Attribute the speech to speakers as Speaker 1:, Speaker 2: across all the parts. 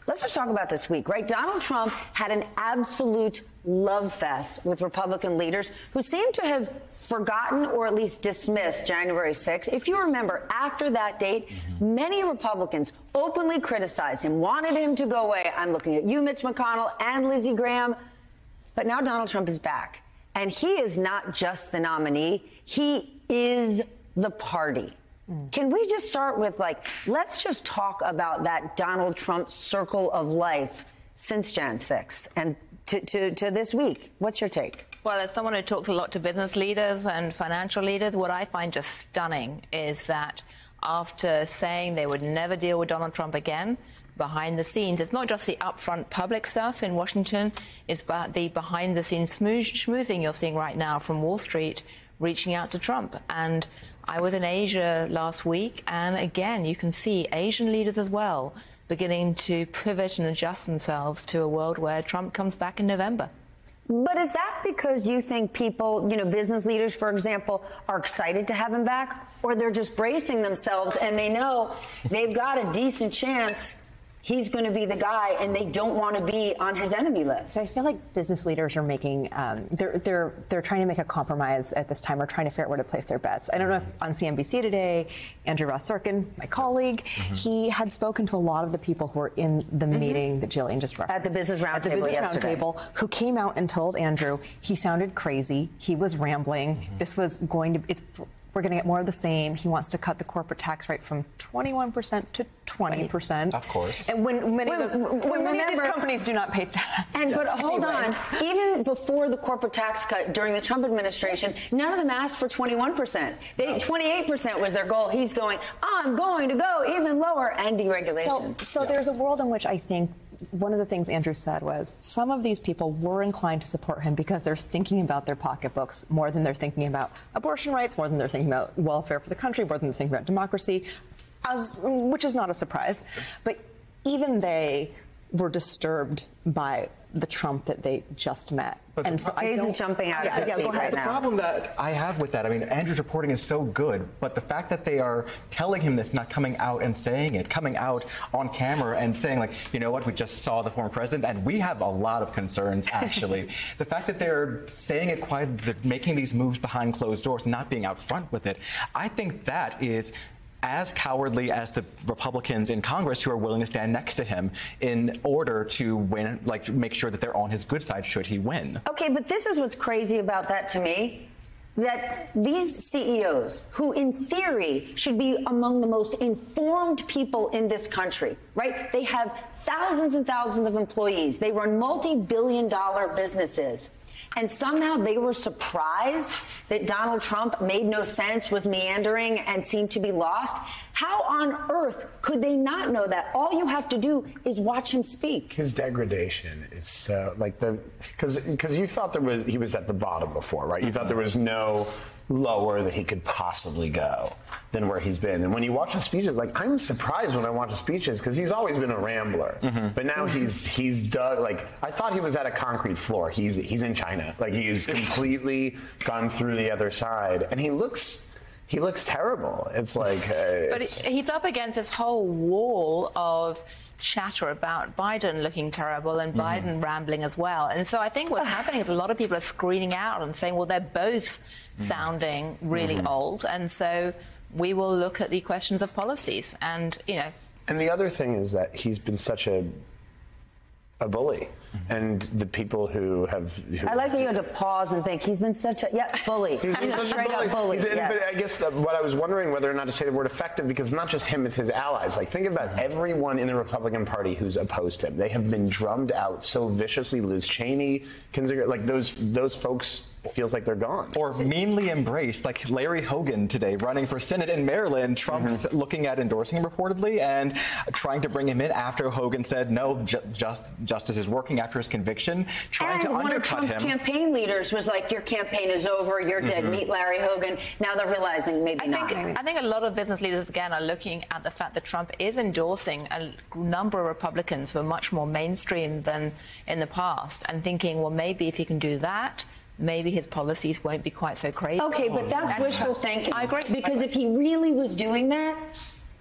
Speaker 1: Let's just talk about this week, right? Donald Trump had an absolute love fest with Republican leaders who seem to have forgotten or at least dismissed January 6th. If you remember, after that date, many Republicans openly criticized him, wanted him to go away. I'm looking at you, Mitch McConnell, and Lindsey Graham. But now Donald Trump is back. And he is not just the nominee. He is the party. Can we just start with, let's just talk about that Donald Trump circle of life since Jan 6th and to this week. What's your take?
Speaker 2: Well, as someone who talks a lot to business leaders and financial leaders, what I find just stunning is that after saying they would never deal with Donald Trump again, behind the scenes, it's not just the upfront public stuff in Washington, it's about the behind-the-scenes schmoozing you're seeing right now from Wall Street reaching out to Trump. And I was in Asia last week, and again, you can see Asian leaders as well beginning to pivot and adjust themselves to a world where Trump comes back in November.
Speaker 1: But is that because you think people, business leaders, for example, are excited to have him back, or they're just bracing themselves and they know they've got a decent chance he's going to be the guy, and they don't want to be on his enemy list?
Speaker 3: I feel like business leaders are making, they're trying to make a compromise at this time, or trying to figure out where to place their bets. I don't know if on CNBC today, Andrew Ross Sorkin, my colleague, he had spoken to a lot of the people who were in the meeting that Jillian just referenced.
Speaker 1: At the Business Roundtable
Speaker 3: who came out and told Andrew he sounded crazy, he was rambling, this was going to, we're going to get more of the same. He wants to cut the corporate tax rate from 21% to 20%.
Speaker 4: Of course.
Speaker 3: And when many of these companies do not pay tax.
Speaker 1: But hold on, even before the corporate tax cut during the Trump administration, none of them asked for 21%. 28% was their goal. He's going, I'm going to go even lower, and deregulation.
Speaker 3: So there's a world in which I think one of the things Andrew said was some of these people were inclined to support him because they're thinking about their pocketbooks more than they're thinking about abortion rights, more than they're thinking about welfare for the country, more than they're thinking about democracy, which is not a surprise. But even they were disturbed by the Trump that they just met.
Speaker 4: But
Speaker 1: and so Hayes is jumping out of his seat right
Speaker 4: the
Speaker 1: now.
Speaker 4: problem that I have with that, Andrew's reporting is so good, but the fact that they are telling him this, not coming out and saying it, coming out on camera and saying, you know what, we just saw the former president, and we have a lot of concerns, actually. The fact that they're saying it quietly, making these moves behind closed doors, not being out front with it, I think that is as cowardly as the Republicans in Congress who are willing to stand next to him in order to win, make sure that they're on his good side should he win.
Speaker 1: Okay, but this is what's crazy about that to me, that these CEOs, who in theory should be among the most informed people in this country, right? They have thousands and thousands of employees. They run multi-billion-dollar businesses. And somehow they were surprised that Donald Trump made no sense, was meandering, and seemed to be lost. How on earth could they not know that? All you have to do is watch him speak.
Speaker 5: His degradation is so, because you thought he was at the bottom before, right? You thought there was no lower that he could possibly go than where he's been. And when you watch his speeches, I'm surprised when I watch his speeches because he's always been a rambler. But now he's dug, I thought he was at a concrete floor. He's in China. He's completely gone through the other side, and he looks terrible. It's
Speaker 2: but he's up against this whole wall of chatter about Biden looking terrible and Biden rambling as well. And so I think what's happening is a lot of people are screening out and saying, well, they're both sounding really old. And so we will look at the questions of policies. And,
Speaker 5: And the other thing is that he's been such a bully. And the people who have...
Speaker 1: I like that you had to pause and think. He's been such a bully.
Speaker 5: He's been
Speaker 1: a straight-up bully.
Speaker 5: Yes. But I guess what I was wondering whether or not to say the word effective, because it's not just him, it's his allies. Think about everyone in the Republican Party who's opposed him. They have been drummed out so viciously. Liz Cheney, Kinzinger, those folks feels like they're gone.
Speaker 4: Or meanly embraced, like Larry Hogan today running for Senate in Maryland. Trump's looking at endorsing him reportedly and trying to bring him in after Hogan said no, justice is working after his conviction, trying to undercut him.
Speaker 1: And one of Trump's campaign leaders was like, your campaign is over, you're dead, meet Larry Hogan. Now they're realizing maybe not.
Speaker 2: I think a lot of business leaders, again, are looking at the fact that Trump is endorsing a number of Republicans who are much more mainstream than in the past and thinking, well, maybe if he can do that, maybe his policies won't be quite so crazy.
Speaker 1: Okay, but that's wishful thinking.
Speaker 2: I agree.
Speaker 1: Because if he really was doing that,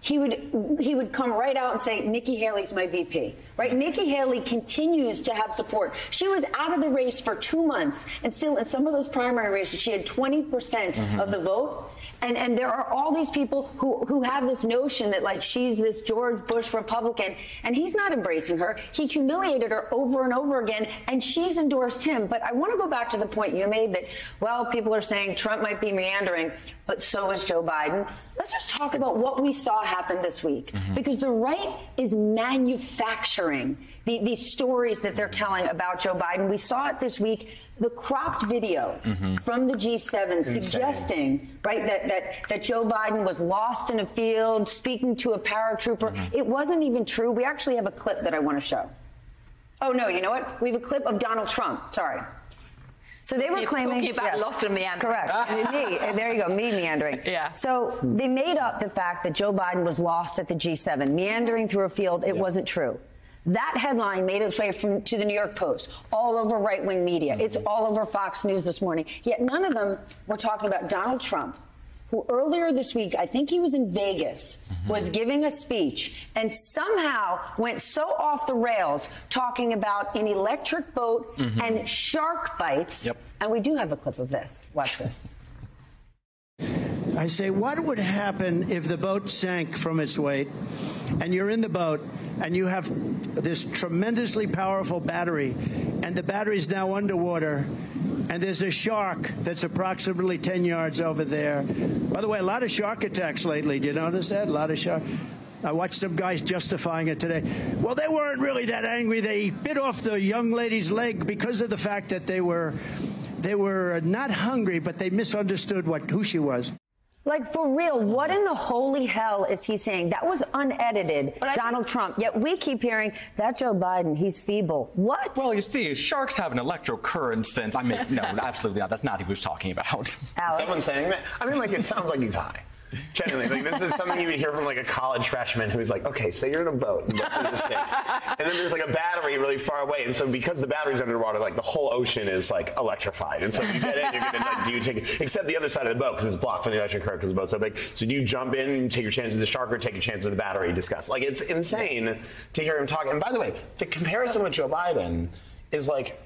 Speaker 1: he would come right out and say, Nikki Haley's my VP, right? Nikki Haley continues to have support. She was out of the race for 2 months, and still in some of those primary races, she had 20% of the vote. And there are all these people who have this notion that, like, she's this George Bush Republican, and he's not embracing her. He humiliated her over and over again, and she's endorsed him. But I want to go back to the point you made that, well, people are saying Trump might be meandering, but so is Joe Biden. Let's just talk about what we saw happen this week, because the right is manufacturing these stories that they're telling about Joe Biden. We saw it this week, the cropped video from the G7 suggesting, right, that Joe Biden was lost in a field speaking to a paratrooper. It wasn't even true. We actually have a clip that I want to show. Oh, no, you know what? We have a clip of Donald Trump. Sorry. So they were claiming
Speaker 2: talking about lost and meandering.
Speaker 1: Correct. Me. There you go. Me meandering.
Speaker 2: Yeah.
Speaker 1: So they made up the fact that Joe Biden was lost at the G7, meandering through a field. It wasn't true. That headline made its way to the New York Post, all over right-wing media. It's all over Fox News this morning. Yet none of them were talking about Donald Trump, who earlier this week, I think he was in Vegas, was giving a speech and somehow went so off the rails talking about an electric boat and shark bites.
Speaker 4: Yep.
Speaker 1: And we do have a clip of this. Watch this.
Speaker 6: I say, what would happen if the boat sank from its weight and you're in the boat and you have this tremendously powerful battery and the battery's now underwater and there's a shark that's approximately 10 yards over there. By the way, a lot of shark attacks lately. Do you notice that? A lot of shark. I watched some guys justifying it today. Well, they weren't really that angry. They bit off the young lady's leg because of the fact that they were not hungry, but they misunderstood who she was.
Speaker 1: Like, for real, what in the holy hell is he saying? That was unedited, Donald Trump. Yet we keep hearing that Joe Biden, he's feeble. What?
Speaker 4: Well, you see, sharks have an electrocurrent sense. I mean, no, absolutely not. That's not what he was talking about.
Speaker 1: Alex?
Speaker 5: Someone saying that? I mean, like, it sounds like he's high. Genuinely, like, this is something you would hear from, like, a college freshman who's like, okay, so you're in a boat and that's the sink, and then there's like a battery really far away, and so because the battery's underwater, like the whole ocean is like electrified, and so you get in, you're gonna like, do you take it, except the other side of the boat because it's blocked from the electric current because the boat's so big. So do you jump in and take your chance with the shark or take your chance with the battery? Discuss. Like, it's insane to hear him talk. And by the way, the comparison with Joe Biden is like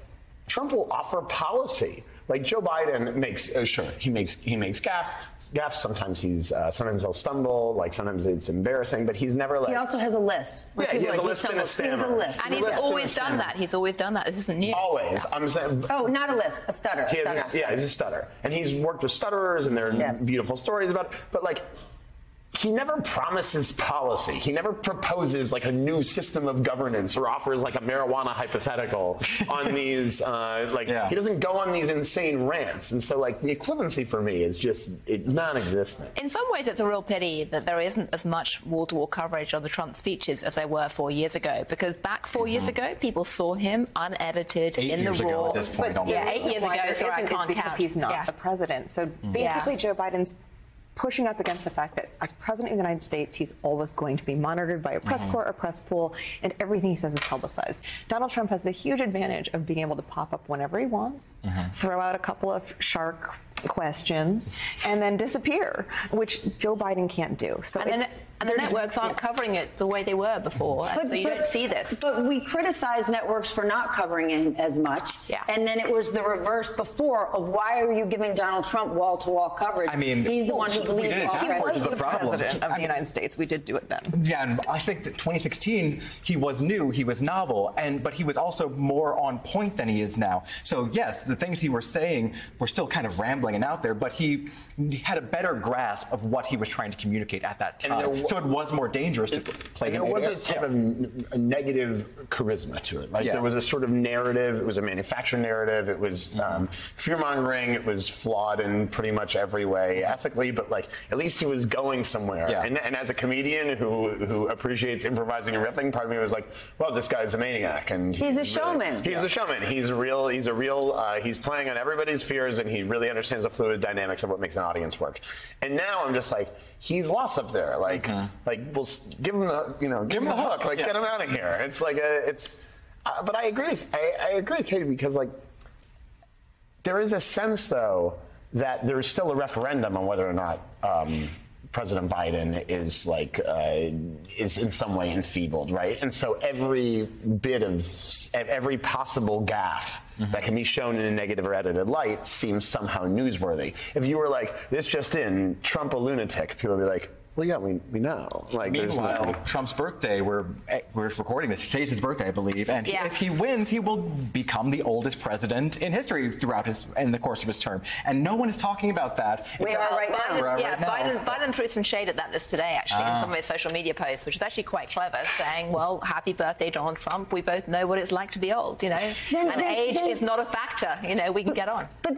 Speaker 5: Trump will offer policy. Like, Joe Biden makes he makes gaffes. Sometimes sometimes he'll stumble. Like, sometimes it's embarrassing, but he's never like.
Speaker 1: He also has a list.
Speaker 5: Yeah, he has a lisp and a stammer.
Speaker 1: He has a list.
Speaker 2: And he's always done that. He's always done that. This isn't new.
Speaker 5: Always. I'm saying.
Speaker 1: Oh, not a lisp, a stutter.
Speaker 5: He's a stutter, and he's worked with stutterers, and there are beautiful stories about it. But like, he never promises policy. He never proposes like a new system of governance or offers like a marijuana hypothetical on these. He doesn't go on these insane rants. And so like the equivalency for me is just non-existent.
Speaker 2: In some ways, it's a real pity that there isn't as much wall-to-wall coverage of the Trump speeches as there were 4 years ago. Because back 4 years ago, people saw him unedited in the raw.
Speaker 4: 8 years ago at this point.
Speaker 2: But, 8 years ago, so I can't
Speaker 3: because
Speaker 2: count.
Speaker 3: he's not the president. So basically, Joe Biden's pushing up against the fact that as president of the United States, he's always going to be monitored by a press corps or press pool, and everything he says is publicized. Donald Trump has the huge advantage of being able to pop up whenever he wants, throw out a couple of shark questions, and then disappear, which Joe Biden can't do. So
Speaker 2: and the networks aren't covering it the way they were before, so you don't see this.
Speaker 1: But we criticize networks for not covering him as much.
Speaker 2: Yeah.
Speaker 1: And then it was the reverse before of why are you giving Donald Trump wall-to-wall coverage?
Speaker 4: I mean,
Speaker 1: he's the one who believes all
Speaker 3: he
Speaker 1: president.
Speaker 3: was the
Speaker 4: problem.
Speaker 3: president of the United States. We did do it then.
Speaker 4: Yeah, and I think that 2016, he was new, he was novel, but he was also more on point than he is now. So yes, the things he was saying were still kind of rambling and out there, but he had a better grasp of what he was trying to communicate at that time. So it was more dangerous to play him.
Speaker 5: There was a type of a negative charisma to it, right?
Speaker 4: Yeah.
Speaker 5: There was a sort of narrative. It was a manufactured narrative. It was fear-mongering. It was flawed in pretty much every way, ethically, but like at least he was going somewhere.
Speaker 4: Yeah.
Speaker 5: And as a comedian who appreciates improvising and riffing, part of me was like, well, this guy's a maniac, and
Speaker 1: He's a showman.
Speaker 5: He's a showman. He's playing on everybody's fears, and he really understands the fluid dynamics of what makes an audience work. And now I'm just like, he's lost up there. Like we'll give him the, give him the hook. Like, get him out of here. It's like but I agree. I agree with Katie, because like there is a sense though that there's still a referendum on whether or not President Biden is like is in some way enfeebled, right? And so every possible gaffe that can be shown in a negative or edited light seems somehow newsworthy. If you were like, this just in, Trump a lunatic, people would be like, well, yeah, we know. Like,
Speaker 4: meanwhile, Trump's birthday, we're recording this. Today's his birthday, I believe, and if he wins, he will become the oldest president in history in the course of his term, and no one is talking about that.
Speaker 1: We are right now.
Speaker 2: Biden threw some shade at that today, actually, in some of his social media posts, which is actually quite clever, saying, "Well, happy birthday, Donald Trump. We both know what it's like to be old, you know, and age is not a factor. You know, we can get on."
Speaker 1: But